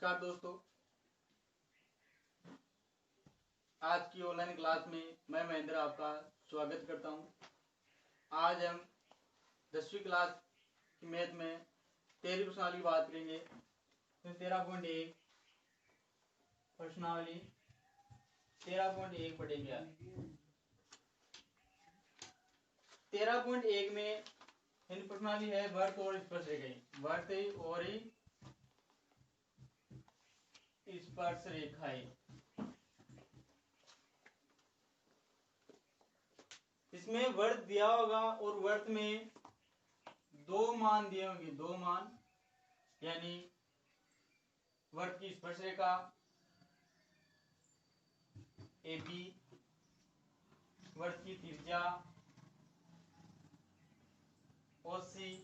नमस्कार दोस्तों, आज की ऑनलाइन क्लास में मैं महेंद्र आपका स्वागत करता हूं। आज हम 10वीं क्लास की मैथ में 13 प्रश्नावली की बात करेंगे। तो 13.1 प्रश्नावली 13.1 पढ़ेंगे। आज 13.1 में इन प्रश्नावली है वर्त और स्पर्शरेखाएं। वर्त और स्पर्श रेखाएं। इसमें वर्त दिया होगा और वर्त में दो मान दिए होंगे, दो मान, यानी वर्त की स्पर्श रेखा AB, वर्त की त्रिज्या OC,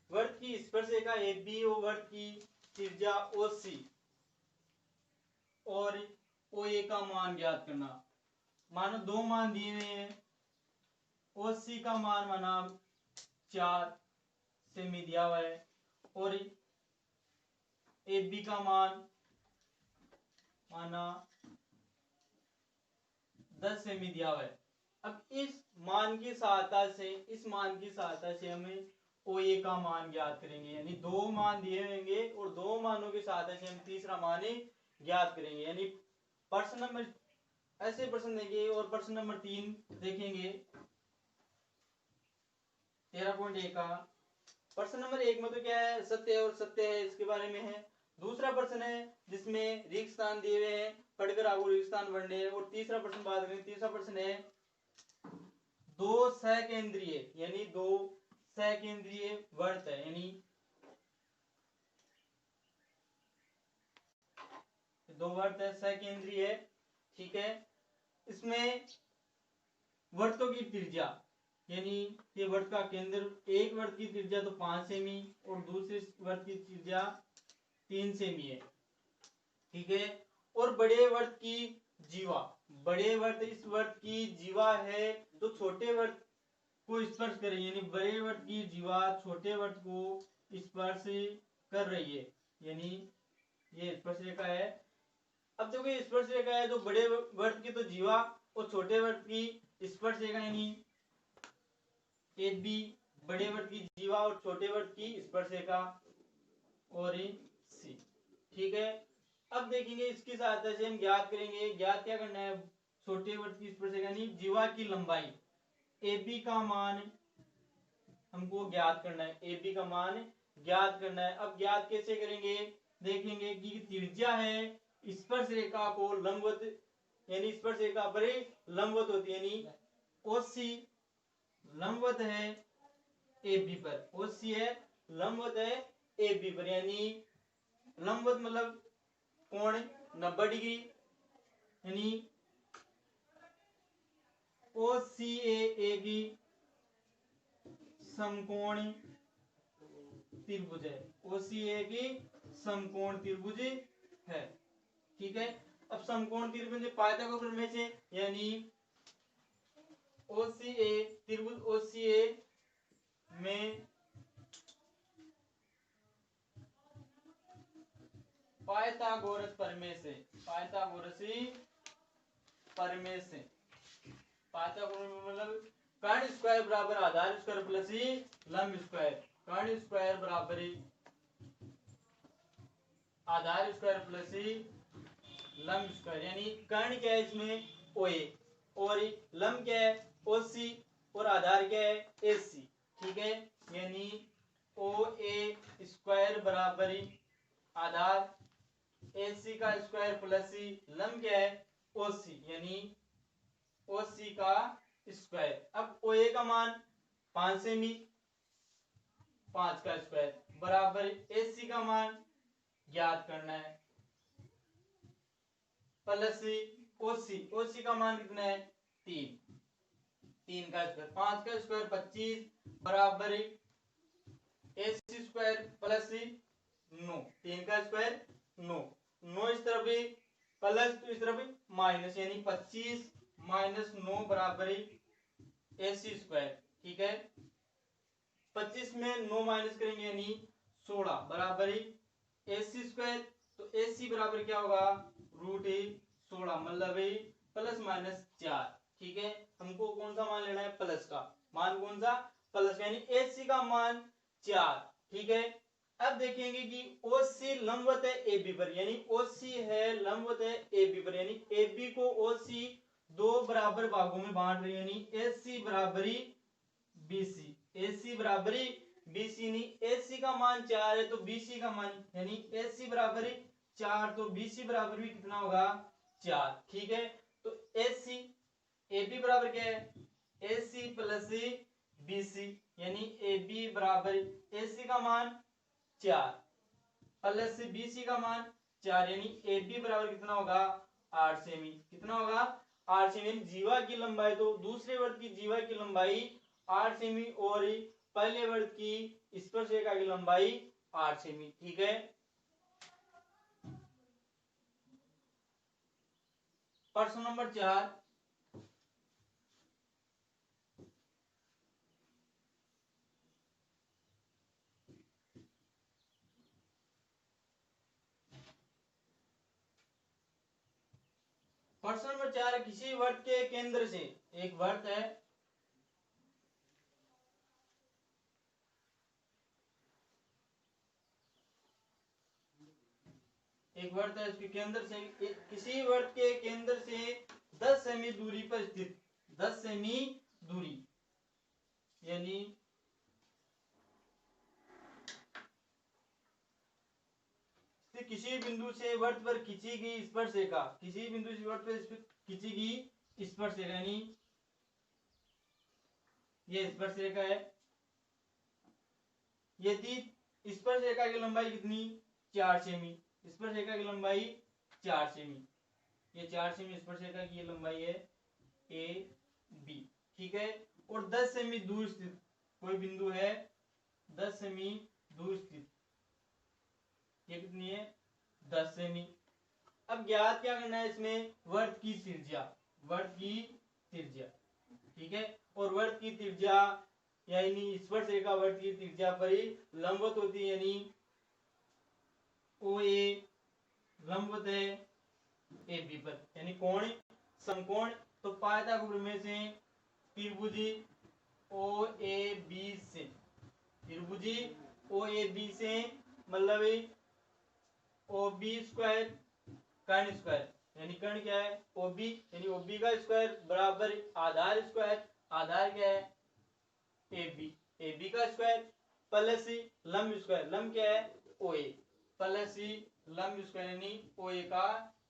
वर्त की स्पर्श रेखा AB और वर्त की त्रिज्या OC और OA का मान ज्ञात करना। मानो दो मान दिए हुए हैं। OC का मान माना 4 सेमी दिया हुआ है और AB का मान माना 10 सेमी दिया हुआ है। अब इस मान की सहायता से हमें OA का मान ज्ञात करेंगे, यानी दो मान दिए होंगे और दो मानों की सहायता से हम तीसरा मान ज्ञात करेंगे। यानी प्रश्न नंबर ऐसे प्रश्न देंगे और प्रश्न नंबर 3 देखेंगे 13.1 का। प्रश्न नंबर 1 में तो क्या है, सत्य और सत्य है, इसके बारे में है। दूसरा प्रश्न है जिसमें रिक्त स्थान दिए हुए हैं, पढ़कर आपको रिक्त स्थान पढ़ने हैं। और तीसरा प्रश्न बात करें, तीसरा प्रश्न है दो सकेंद्रीय, यानी दो सकेंद्रीय वर्त है, यानी दो वर्त है, सकेंद्रीय है, ठीक है। इसमें वर्तों की त्रिज्या, यानी ये वर्त का केंद्र, एक वर्त की त्रिज्या तो 5 सेमी और दूसरे वर्त की त्रिज्या 3 सेमी है, ठीक है। और बड़े वर्त की जीवा, बड़े वर्त इस वर्त की जीवा है तो छोटे वर्त को स्पर्श कर रही है, यानी बड़े वर्त की जीवा छोटे वर्त को स्पर्श कर रही है, यानी ये स्पर्श रेखा है। अब देखो ये स्पर्श रेखा है तो बड़े वर्त की तो जीवा और छोटे वर्त की स्पर्श रेखा, यानी AB बड़े वर्त की जीवा और छोटे वर्त की स्पर्श रेखा और C, ठीक है। अब देखेंगे इसकी सहायता से हम ज्ञात करेंगे। ज्ञात क्या करना है, छोटे वर्त की स्पर्श रेखा यानी जीवा की लंबाई AB का मान हमको ज्ञात करना है, AB का मान ज्ञात करना है। अब ज्ञात कैसे करेंगे, देखेंगे कि त्रिज्या है स्पर्श रेखा को लंबवत, यानी स्पर्श रेखा पर लंबवत होती है, यानी OC लंबवत है AB पर, OC है लंबवत है AB पर, यानी लंबवत मतलब कोण 90 डिग्री, यानी OCA की समकोण त्रिभुज है, OCA की समकोण त्रिभुज है, ठीक है। अब समकोण त्रिभुज पाइथागोरस प्रमेय से, यानी OCA त्रिभुज OCA में पाइथागोरस प्रमेय से, पाइथागोरसी प्रमेय से, पाइथागोरस मतलब कर्ण स्क्वायर बराबर आधार स्क्वायर प्लस लंब स्क्वायर, कर्ण स्क्वायर बराबर आधार स्क्वायर प्लस लंब स्क्वायर, यानी कर्ण क्या है इसमें OA और लंब क्या है OC और आधार क्या है AC, ठीक है। यानी OA स्क्वायर बराबर आधार AC का स्क्वायर प्लस लंब क्या है OC, यानी OC का स्क्वायर। अब OA का मान 5 सेमी, 5 का स्क्वायर बराबर AC का मान ज्ञात करना है प्लस OC का मान कितना है 3, 3 का स्क्वायर, 5 का स्क्वायर 25 बराबर AC स्क्वायर प्लस 9, 3 का स्क्वायर 9, 9 इस तरफ भी प्लस तो इस तरफ भी माइनस, यानी 25 माइनस 9 बराबर AC स्क्वायर, ठीक है। 25 में 9 माइनस करेंगे यानी 16 बराबर AC स्क्वायर, तो AC बराबर क्या होगा रूट 16 मतलब प्लस माइनस 4। ठीक है, हमको कौन सा मान लेना है प्लस का मान, कौन सा प्लस का, यानी AC का मान 4। ठीक है, अब देखेंगे कि OC लंबवत है AB पर, यानी OC है लंबवत है AB पर, यानी AB को OC दो बराबर भागों में बांट रही है, यानी AC बराबरी BC, AC बराबरी BC, नहीं AC का मान 4 है तो BC का मान, यानी AC बराबरी 4 तो BC बराबर भी कितना होगा 4। ठीक है, तो AC AB बराबर क्या है AC प्लस BC, यानी AB बराबर AC का मान 4 प्लस BC का मान 4, यानी AB बराबर कितना होगा 8 सेमी, कितना होगा 8 सेमी। जीवा की लंबाई, तो दूसरे वर्ग की जीवा की लंबाई 8 सेमी और पहले वर्ग की स्पर्शरेखा की लंबाई 8 सेमी। ठीक है, प्रश्न नंबर 4, प्रश्न नंबर 4, किसी वर्ग के केंद्र से, एक वर्ग है, एक वर्ग है, इसके केंद्र से, किसी वर्ग के केंद्र से 10 सेमी दूरी पर स्थित, 10 सेमी दूरी, यानी किसी बिंदु से वर्त पर खींची गई स्पर्शरेखा, किसी बिंदु से वर्त पर खींची गई स्पर्शरेखा, यानी ये स्पर्शरेखा है, यदि स्पर्शरेखा की लंबाई कितनी 4 सेमी, स्पर्शरेखा की लंबाई 4 सेमी, ये 4 सेमी स्पर्शरेखा की लंबाई है ए बी। ठीक है, और 10 सेमी दूर स्थित कोई बिंदु है, 10 सेमी दूर स्थित, ये कितनी है 10 सेमी। अब ज्ञात क्या करना है इसमें, वर्त की त्रिज्या, वर्त की त्रिज्या। ठीक है, और वर्त की त्रिज्या यानी स्पर्शरेखा वर्त की त्रिज्या पर ही लंबवत होती है, यानी OA लंबवत है AB पर, यानी कोण समकोण, तो पायथागोरस में से त्रिभुजी OAB से, त्रिभुजी OAB से मतलब OB स्क्वायर कर्ण स्क्वायर, यानी कर्ण क्या है OB, यानी OB का स्क्वायर बराबर आधार स्क्वायर, आधार क्या है AB, AB का स्क्वायर प्लस लंब स्क्वायर, लंब क्या है OA प्लस लंब स्क्वायर, यानी OA का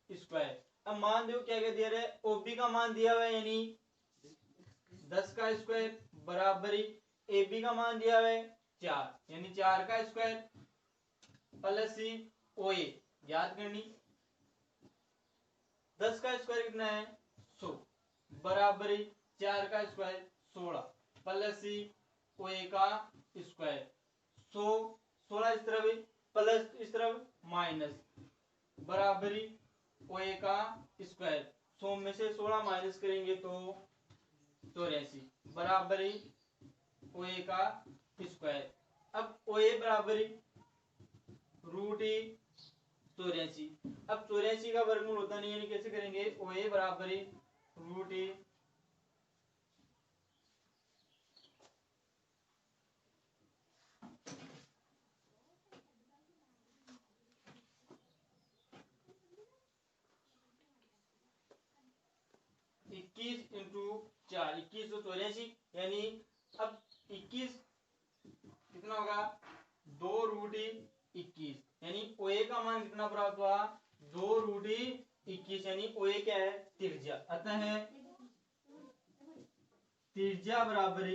स्क्वायर। अब मान दो क्या क्या दिया रहा है, OB का मान दिया हुआ है यानी 10 का स्क्वायर बराबर AB का मान दिया हुआ है 4, यानी 4 का स्क्वायर प्लस OA याद करनी, 10 का स्क्वायर कितना है 100 बराबर 4 का स्क्वायर 16 प्लस OA का स्क्वायर 100, 16 इस तरफ प्लस इस तरफ माइनस बराबर OA का स्क्वायर, 100 में से 16 माइनस करेंगे तो 84 बराबर OA का स्क्वायर। अब OA बराबर रूट 84, अब 84 का वर्गमूल होता नहीं, यानी कैसे करेंगे OA बराबर रूट 21 इंटू 4, 2184, यानी अब 21 कितना होगा 2 रूट 21, यानी OA का मान कितना प्राप्त हुआ 2 रूट 21, यानी OA क्या है त्रिज्या, अतः त्रिज्या बराबर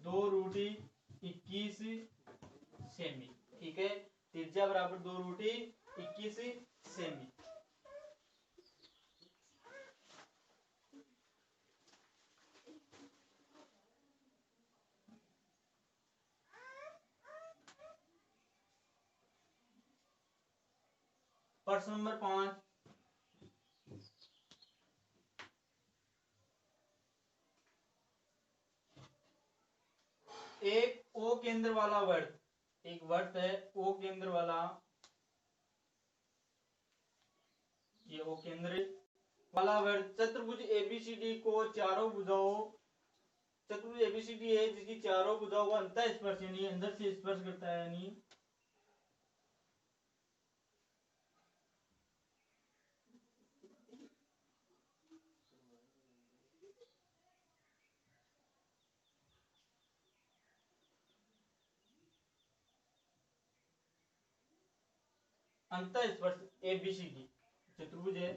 2 रूट 21 सेमी। ठीक है, त्रिज्या बराबर 2 रूट 21 सेमी। प्रश्न नंबर 5, एक O केंद्र वाला वर्ग, एक वर्त है ओ केंद्र वाला, ये ओ केंद्र वाला वर्त चतुर्भुज एबीसीडी को चारों भुजाओं, चतुर्भुज एबीसीडी है जिसकी चारों भुजाओं को अंतः स्पर्श यानी अंदर से स्पर्श करता है, यानी अंतः स्पर्श एबीसीडी चतुर्भुज है,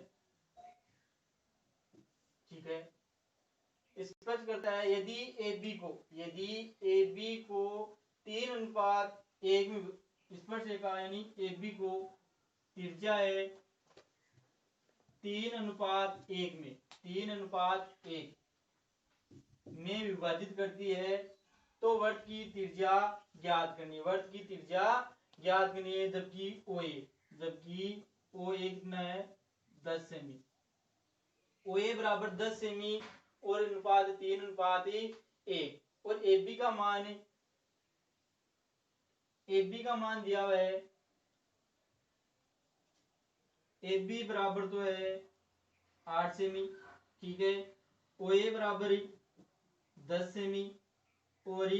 ठीक है, स्पर्श करता है यदि AB को 3:1 में स्पर्श रेखा यानी AB को त्रिज्या है 3:1 में विभाजित करती है, तो वर्त की त्रिज्या ज्ञात करनी है, जबकि OA कितना है 10 सेमी, OA बराबर 10 सेमी और अनुपात 3:1 और AB का मान दिया हुआ है, AB बराबर तो है 8 सेमी, ठीक है, OA बराबर 10 सेमी और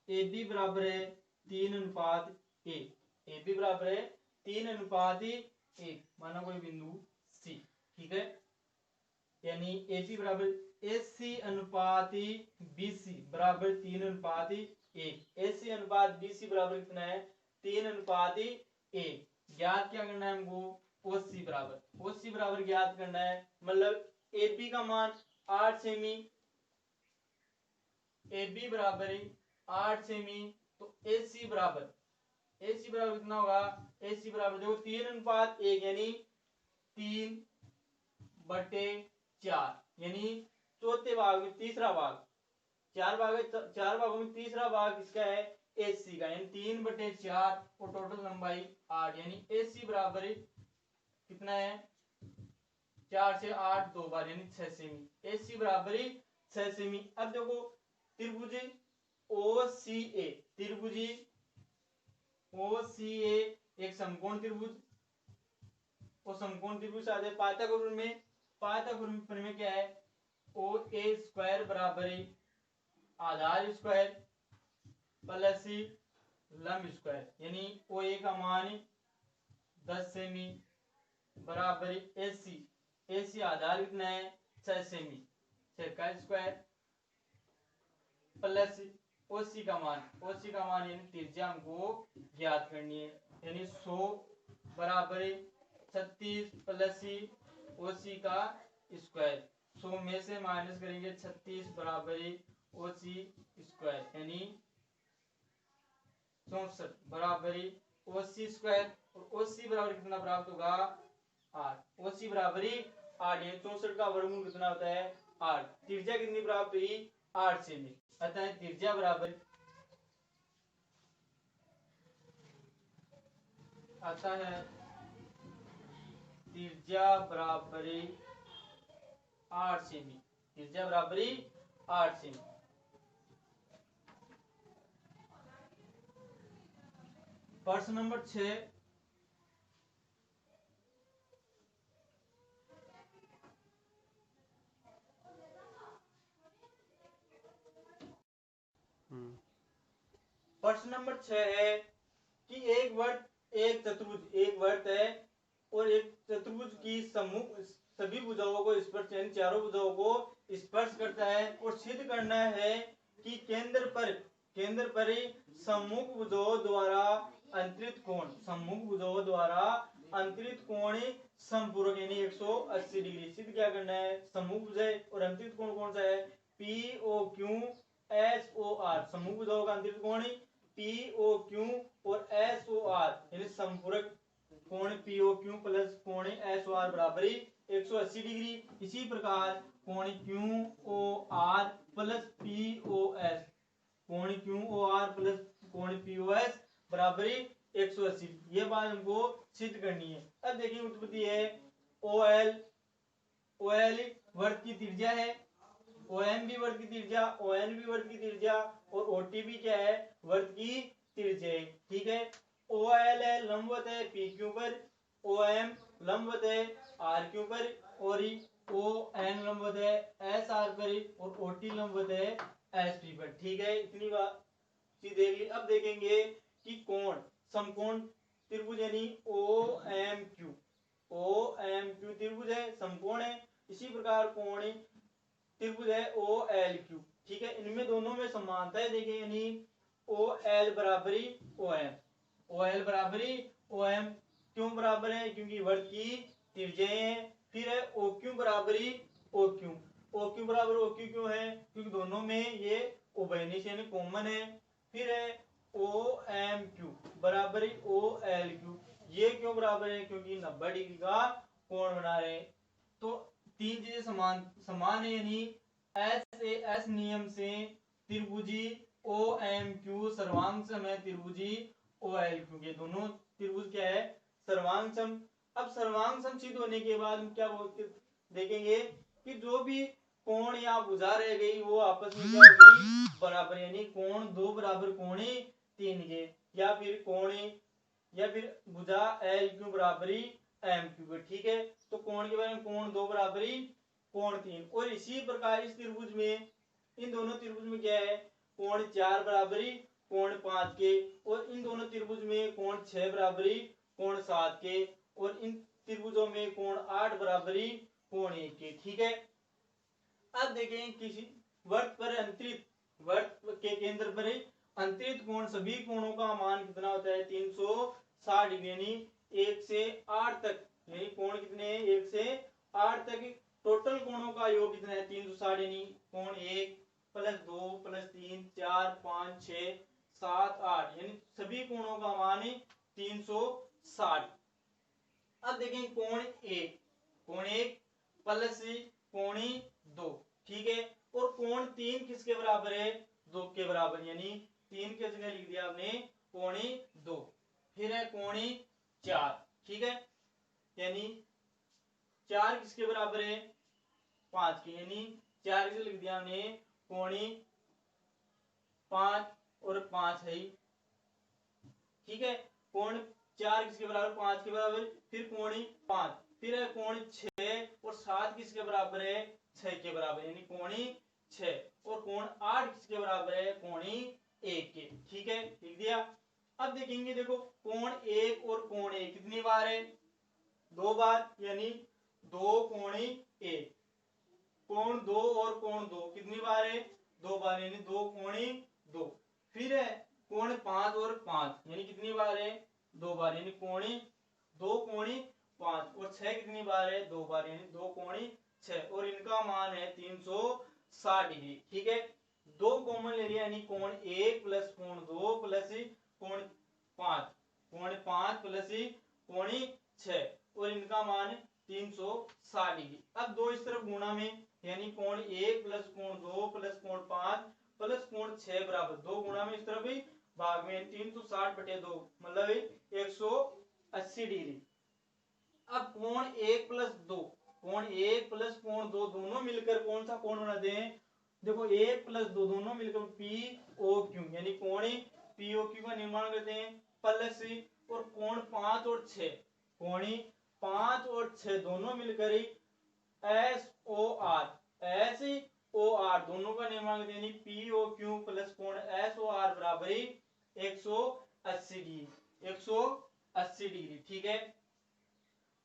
AB बराबर है 3:1, AB बराबर है 3:1 माना कोई बिंदु C, ठीक है, यानी AC बराबर AC अनुपात BC बराबर 3:1, AC अनुपात BC बराबर कितना है 3:1, ज्ञात क्या करना है हमको OC बराबर ज्ञात करना है, मतलब AB का मान 8 सेमी, AB बराबर 8 सेमी, तो AC बराबर कितना होगा, AC बराबर देखो 3:1 यानी 3/4 यानी चौथे भाग में तीसरा भाग, चार भागों में तीसरा भाग किसका है AC का, यानी 3/4 और टोटल लंबाई 8, यानी AC बराबर कितना है 4 से 8 2 बार यानी 6 सेमी, AC बराबर 6 सेमी। अब देखो त्रिभुज OCA एक समकोण त्रिभुज, और समकोण त्रिभुज आते हैं पाइथागोरस में क्या है OA स्क्वायर बराबर आधार स्क्वायर प्लस लंब स्क्वायर, यानी OA का मान 10 सेमी बराबर AC आधार कितना है 6 सेमी, 6 का स्क्वायर प्लस OC का मान यानी त्रिज्या हमको ज्ञात करनी है, यानी 100 बराबर 36 प्लस OC का स्क्वायर, 100 में से माइनस करेंगे 36 बराबर OC स्क्वायर, यानी 64 बराबर OC स्क्वायर, और OC बराबर कितना प्राप्त होगा 8, OC बराबर 8, यानी 64 का वर्गमूल कितना होता है 8, त्रिज्या कितनी प्राप्त हुई 8 सेमी, अतः त्रिज्या बराबर आता है त्रिज्या बराबर 8 सेमी, त्रिज्या बराबर 8 सेमी। प्रश्न नंबर 6, प्रश्न नंबर 6 है कि एक वर्त है और एक चतुर्भुज की सभी भुजाओं को स्पर्श यानी चारों भुजाओं को स्पर्श करता है, और सिद्ध करना है कि केंद्र पर सम्मुख भुजाओं द्वारा अंतरित कोण समपूरक यानी 180 डिग्री। सिद्ध क्या करना है, सम्मुख भुजाएं और अंतरित कोण कौन सा है POQ SOR, सम्मुख भुजाओं का अंतरित कोण POQ और SOR यानी संपूरक कोण POQ प्लस कोण SOR बराबर 180 डिग्री। इसी प्रकार कोण QOR प्लस POS बराबर 180, ये बात हमको सिद्ध करनी है। अब देखिए उत्पत्ति है OL वर्त की त्रिज्या है, OM भी वर्त की त्रिज्या, ON भी वर्त की त्रिज्या, और OT भी क्या है वर्त की त्रिज्या, ठीक है। OL है लंबवत है PQ पर, OM लंबवत है RQ पर, और ON लंबवत है SR पर, और OT लंबवत है ST पर, ठीक है। इतनी बात चीज देख ली। अब देखेंगे कि कोण, समकोण त्रिभुज यानी OMQ त्रिभुज है, समकोण है। इसी प्रकार कोण त्रिभुज है OLQ, ठीक है। इनमें दोनों में समानता है, देखिए यानी OL बराबरी OM क्यों बराबर है, क्योंकि वर्ग की त्रिज्याएं हैं। फिर है OQ बराबरी OQ बराबर OQ क्यों है, क्योंकि दोनों में ये उभयनिष्ठ यानी कॉमन है। फिर है OMQ बराबरी OLQ, ये क्यों बराबर है, क्योंकि 90 डिग्री का कोण बना रहे हैं। तो तीन चीजें समान है, यानी SAS नियम से त्रिभुजी OMQ सर्वांग सम है त्रिभुजी OLQ के, दोनों त्रिभुज क्या है, सर्वांग सम। अब सर्वांग सम सिद्ध होने के बाद हम क्या देखेंगे कि जो भी कोण या भुजा रह गई वो आपस में क्या होगी, बराबर, यानी कोण दो बराबर कोण तीन के, या फिर कोण या फिर भुजा LQ बराबरी MQ, ठीक है। तो कोण के बारे में कोण दो बराबरी कोण तीन, और इसी प्रकार इस त्रिभुज में, इन दोनों त्रिभुज में क्या है, कोण चार बराबरी कोण पांच के, और इन दोनों त्रिभुज में कोण छह बराबरी कोण सात के, और इन त्रिभुजों में कोण आठ बराबरी कोण एक के, ठीक है। अब देखें किसी वर्त पर अंतरित, वर्त के केंद्र पर अंतरित कोण, सभी कोणों का मान कितना होता है, 360 डिग्री, यानी 1 से 8 तक, यानी कोण कितने हैं, 1 से 8 तक। टोटल कोणों का योग कितना है, 360, यानी कोण 1 प्लस 2 प्लस 3 4 5 6 7 8, यानी सभी कोणों का मान 360। अब देखें कोण एक प्लस कोण दो, ठीक है। और कोण तीन किसके बराबर है, दो के बराबर, यानी तीन के जगह लिख दिया आपने कोण दो। फिर है कोण चार, ठीक है, यानी चार किसके बराबर है, पांच के, यानी चार के लिख दिया हमने कोण पांच, और पांच है, ठीक है। कोण चार किसके बराबर, पांच के बराबर। फिर कोण पांच, फिर है कोण छह, और सात किसके बराबर है, छह के बराबर, यानी कोण छह। और कोण आठ किसके बराबर है, कोण एक के, ठीक है, लिख दिया। अब देखेंगे, देखो कोण एक और कोण एक कितनी बार है, दो बार, यानी दो कोण एक। कोण दो और कोण दो कितनी बार है, दो बार, यानी दो कोण दो। फिर है कोण पांच और पांच, यानी कितनी बार है, दो बार, यानी कोण दो कोण पांच। और छह कितनी बार है, दो बार, यानी दो कोण छह, और इनका मान है 360 डिग्री, ठीक है। दो कॉमन ले लिया, यानी कोण एक प्लस कोण दो प्लस कोण पांच प्लस कोण छह, और इनका मान 360 डिग्री। अब दो इस तरफ गुणा में, यानी कोण एक प्लस कोण दो प्लस कोण पांच प्लस कोण छह बराबर दो, गुणा में इस तरफ भी भाग में 360 बटे दो, मतलब 180 डिग्री। अब कोण एक प्लस दो, कोण एक प्लस कोण दो दोनों मिलकर कौन सा कोण बनाते हैं, देखो एक प्लस दो दोनों मिलकर POQ, यानी कोण POQ का निर्माण करते हैं। प्लस और कोण पांच और छह, कोण पांच और छह दोनों मिलकर SOR दोनों का निर्माण करते हैं, यानी POQ प्लस कोण SOR बराबर 180 डिग्री, 180 डिग्री, ठीक है।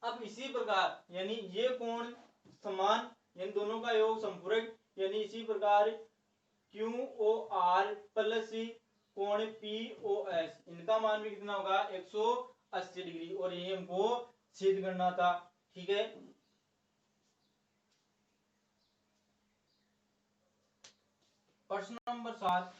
अब इसी प्रकार, यानी ये कोण समान, यानी दोनों का योग संपूरक, यानी इसी प्रकार QOR प्लस कोण POS, इनका मान भी कितना होगा, 180 डिग्री, और ये हमको सिद्ध करना था, ठीक है। प्रश्न नंबर 7,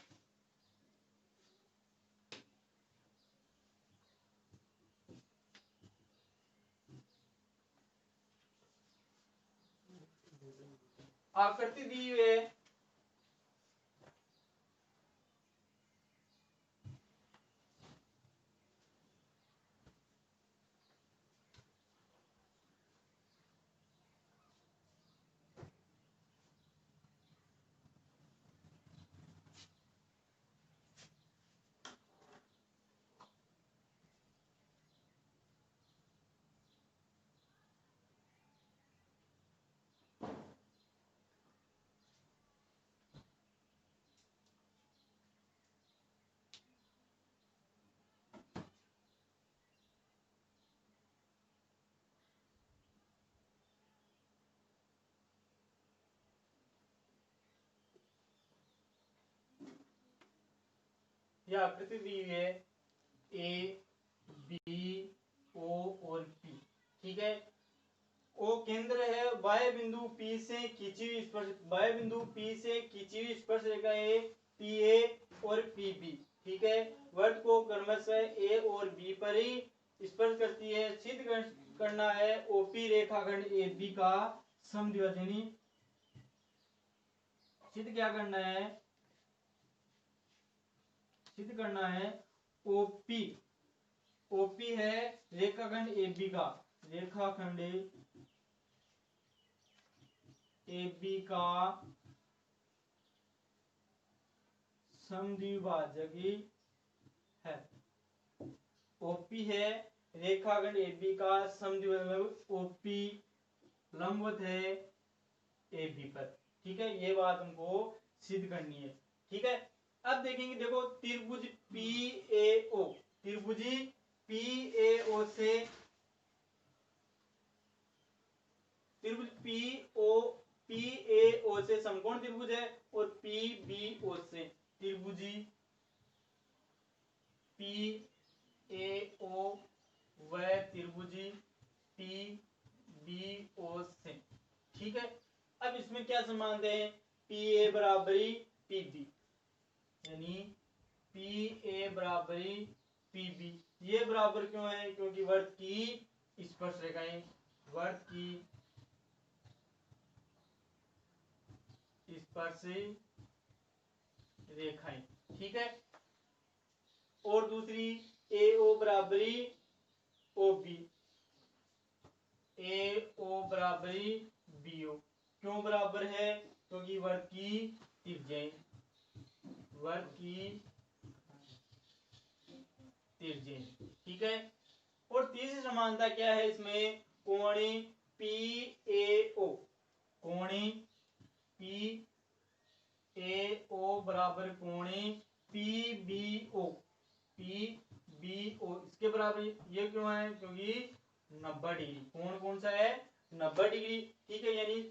आकृति दी हुई है, ये आकृति दी हुई है ए बी ओ और पी, ठीक है। ओ केंद्र है, बाह्य बिंदु पी से खींची हुई स्पर्श, बाह्य बिंदु पी से खींची हुई स्पर्श रेखा है पी ए और पी बी, ठीक है। वर्त को क्रमशः ए और बी पर ही स्पर्श करती है। सिद्ध करना है ओपी रेखाखंड ए बी का समद्विभाजनी। सिद्ध क्या करना है, सिद्ध करना है ओपी, ओपी है रेखाखंड ए बी का, रेखाखंड ए बी का समद्विभाजक है। ओपी है रेखाखंड ए बी का समद्विभाजक, ओपी लंबवत है ए बी पर, ठीक है। ये बात हमको सिद्ध करनी है, ठीक है। अब देखेंगे, देखो त्रिभुज P A O, त्रिभुजी P A ओ से, त्रिभुज पी ए ओ से समकोण त्रिभुज है, और पी बी ओ से त्रिभुजी पी ए ओ व त्रिभुजी पी बी ओ से, ठीक है। अब इसमें क्या समानता है, पी ए बराबरी पी बी, यानी पी ए बराबरी पी बी। ये बराबर क्यों है, क्योंकि वर्त की स्पर्श रेखाएं, वर्त की स्पर्श रेखाएं, ठीक है। और दूसरी ए ओ बराबरी ओ बी, ए ओ बराबरी बी ओ। क्यों बराबर है, क्योंकि वर्त की त्रिज्याएं, वर्त की त्रिज्याएं, ठीक है। और तीसरी समानता क्या है इसमें, कोणी पी ए ओ, कोणी पी ए ओ बराबर कोणी P B O, P B O इसके बराबर। ये क्यों है, क्योंकि 90 डिग्री, कोण कौन सा है, 90 डिग्री, ठीक है। यानी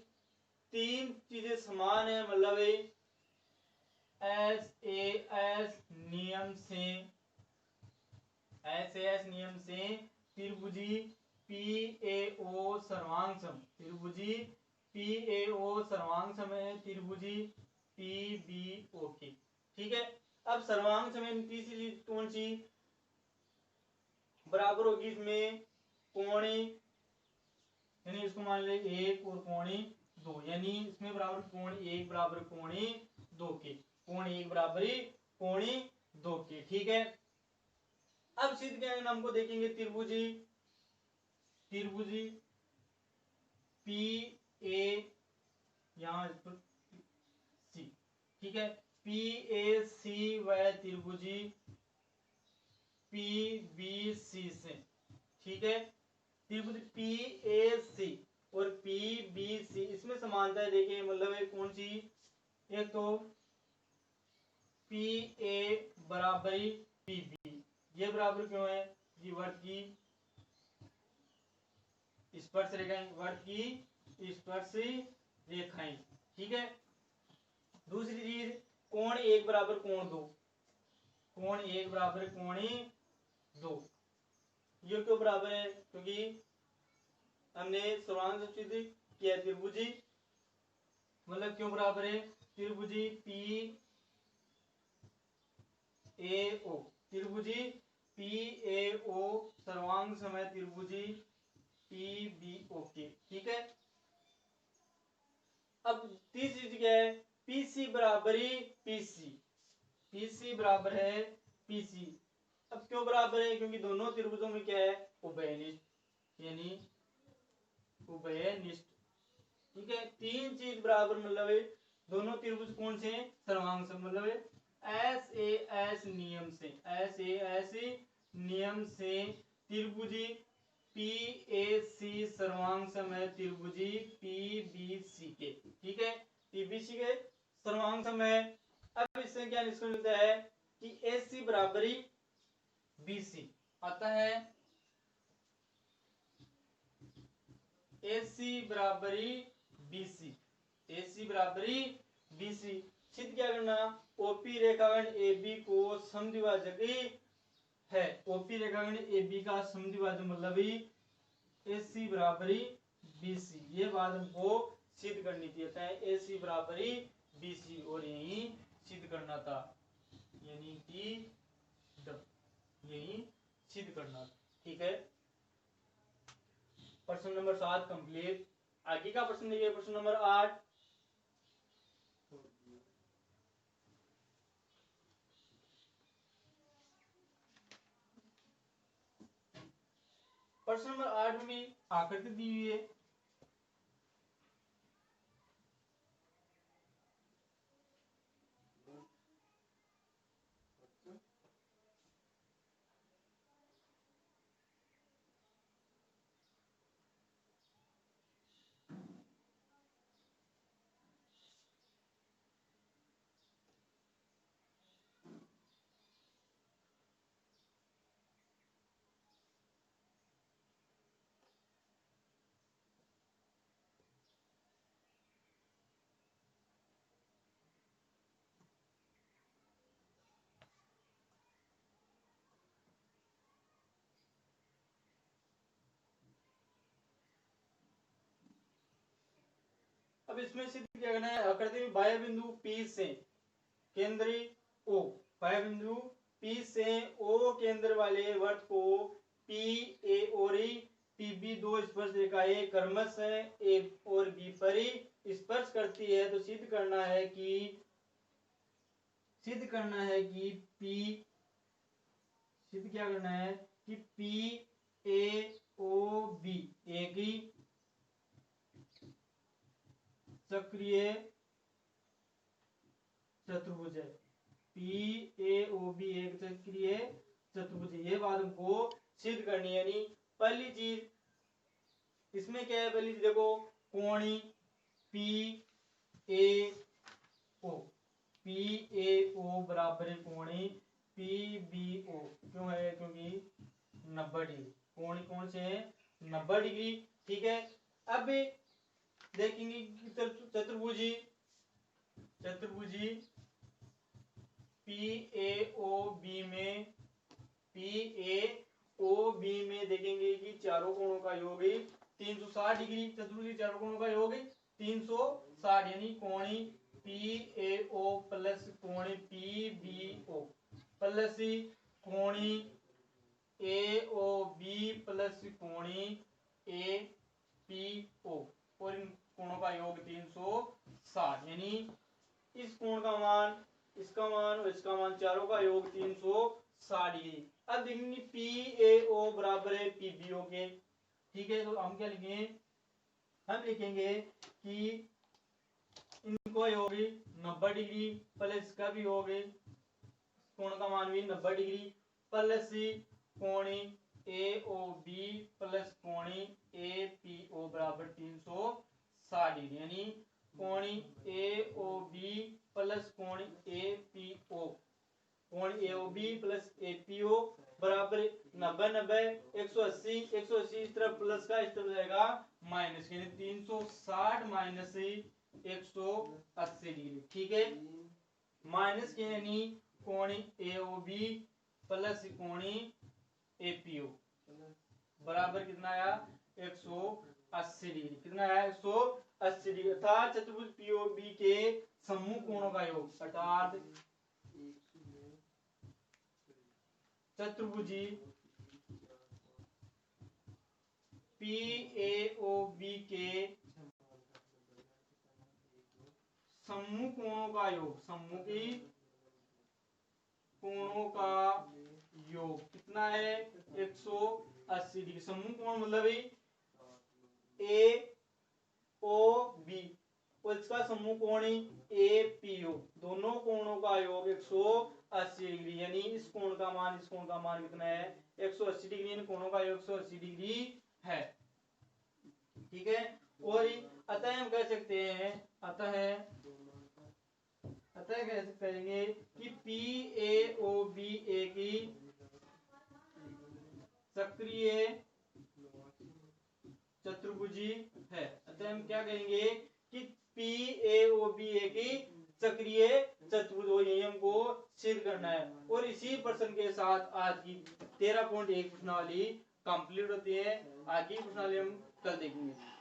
तीन चीजें समान है, मतलब एस ए एस नियम से, एस ए एस नियम से त्रिभुजी पी ए ओ सर्वांग, त्रिभुजी पी ए ओ सर्वांग समय त्रिभुजी पी बी ओ की, ठीक है। अब सर्वांग समय तीसरी चीज कौन सी बराबर होगी, इसमें कोणी, यानी इसको मान ले एक और कोणी दो, यानी इसमें बराबर कोणी एक बराबर कोणी दो के, कोणी एक बराबरी कोणी दो के, ठीक है। अब सिद्ध क्या है, हमको देखेंगे त्रिभुजी, त्रिभुजी पी ए यहां सी, ठीक है, पी ए सी व त्रिभुजी पी बी सी से, ठीक है। त्रिभुज पी ए सी और पी बी सी, इसमें समानता है, देखिए मतलब है कौन सी, एक तो पी ए बराबरी पी बी, ये बराबर क्यों है, ये वर्त की स्पर्श रेखाएं, वर्त की स्पर्श रेखाएं, ठीक है। दूसरी चीज कोण एक बराबर कोण दो, कोण एक बराबर कोणी दो, ये क्यों बराबर है, क्योंकि हमने सर्वांग सिद्ध किया त्रिभुजी, मतलब क्यों बराबर है, त्रिभुजी P A O, त्रिभुजी P A ओ सर्वांग समय त्रिभुजी पी बी ओ के, ठीक है। अब तीसरी चीज क्या है, पीसी बराबरी पीसी, पीसी बराबर है पीसी। अब क्यों बराबर है, क्योंकि दोनों त्रिभुजों में क्या है, उभयनिष्ठ, यानी उभयनिष्ठ, ठीक है। तीन चीज बराबर, मतलब है दोनों त्रिभुज कौन से हैं, सर्वांग, मतलब है एस ए एस नियम से, एस ए एस नियम से त्रिभुजी पी ए सी सर्वांग समय त्रिभुजी पी बी सी के, ठीक है, पी बी सी के सर्वांग समय। अब इससे क्या निष्कर्ष मिलता है कि ए सी बराबरी बी सी आता है, ए सी बराबरी बी सी, ए सी बराबरी बी सी, सिद्ध क्या करना, ओपी रेखाखंड ए बी को समद्विभाजक है। ओपी रेखाखंड ए बी का समद्विभाजक मतलब ही AC बराबरी BC, ये बात हमको सिद्ध करनी थी। AC बराबरी BC और यही सिद्ध करना था, यानी कि यही सिद्ध करना था। ठीक है, प्रश्न नंबर 7 कंप्लीट। आगे का प्रश्न देखिए, प्रश्न नंबर 8। प्रश्न नंबर 8 में भी आकृति दी हुई है। अब इसमें सिद्ध क्या करना है, आकृति में बाह्य बिंदु P से केंद्री O, बाह्य बिंदु P से O केंद्र वाले वर्त को PA और PB दो स्पर्श रेखाएं क्रमशः A और B पर स्पर्श करती है। तो सिद्ध करना है कि P सिद्ध क्या करना है कि PAOB एक ही सक्रिय चतुर्भुज है। PAOB एक सक्रिय चतुर्भुज, ये बात हमको सिद्ध करनी है। यानी पहली चीज इसमें क्या है, पहली चीज देखो, कोणी PAO बराबर कोणी PBO, क्यों है, क्योंकि 90 डिग्री, कोणी कौन से है, 90 डिग्री। ठीक है, अब देखेंगे चतुर्भुजी PAOB में देखेंगे कि चारों कोणों का योग 360 डिग्री, चतुर्भुज चारों कोणों का योग 360, यानी कोणी PAO प्लस कोणी PBO प्लस कोणी AOB प्लस कोणी APO, और इन कोणों का योग 360, यानी इस कोण का मान, इसका मान और इसका मान, चारों का योग 360 डिग्री। अब देखेंगे PAO बराबर है PBO के। ठीक है, तो हम क्या लिखेंगे, हम लिखेंगे कि इनको योग 90 डिग्री प्लस इसका भी योग, कोण का मान भी 90 डिग्री, प्लस कोणी AOB प्लस कोणी APO बराबर 360 डिग्री, यानी कोणी AOB प्लस कोणी APO, कोणी AOB प्लस APO बराबर 90 180 इस तरफ प्लस का, इस तरफ जाएगा माइनस, यानी 360 माइनस 180 डिग्री। ठीक है, माइनस के यानी कोणी AOB प्लस कोणी APO बराबर कितना आया, 180 डिग्री। कितना आया, 180 डिग्री, अर्थात चतुर्भुज POB के समूह कोणों का योग, अर्थात चतुर्भुजी PAOB के समूह कोणों का योग, समूह की कोणों का योग कितना है, 180 डिग्री। समूह कोण मतलब AOB और इसका समूह कोण APO, दोनों कोणों का योग 180 डिग्री, यानी इस कोण का मान, इस कोण का मान कितना है, 180 डिग्री, इन कोणों का योग 180 डिग्री है। ठीक है, और अतः हम कह सकते हैं, अतः कह सकते हैं कि PAOB एक ही सक्रिय चतुर्भुजी है। अतः हम क्या कहेंगे कि PAOB एक ही चक्रीय चतुर्भुज नियम को सिद्ध करना है। और इसी प्रश्न के साथ आज की 13.1 प्रश्नावली कंप्लीट होती है। आगे की प्रश्नावली हम कल देखेंगे।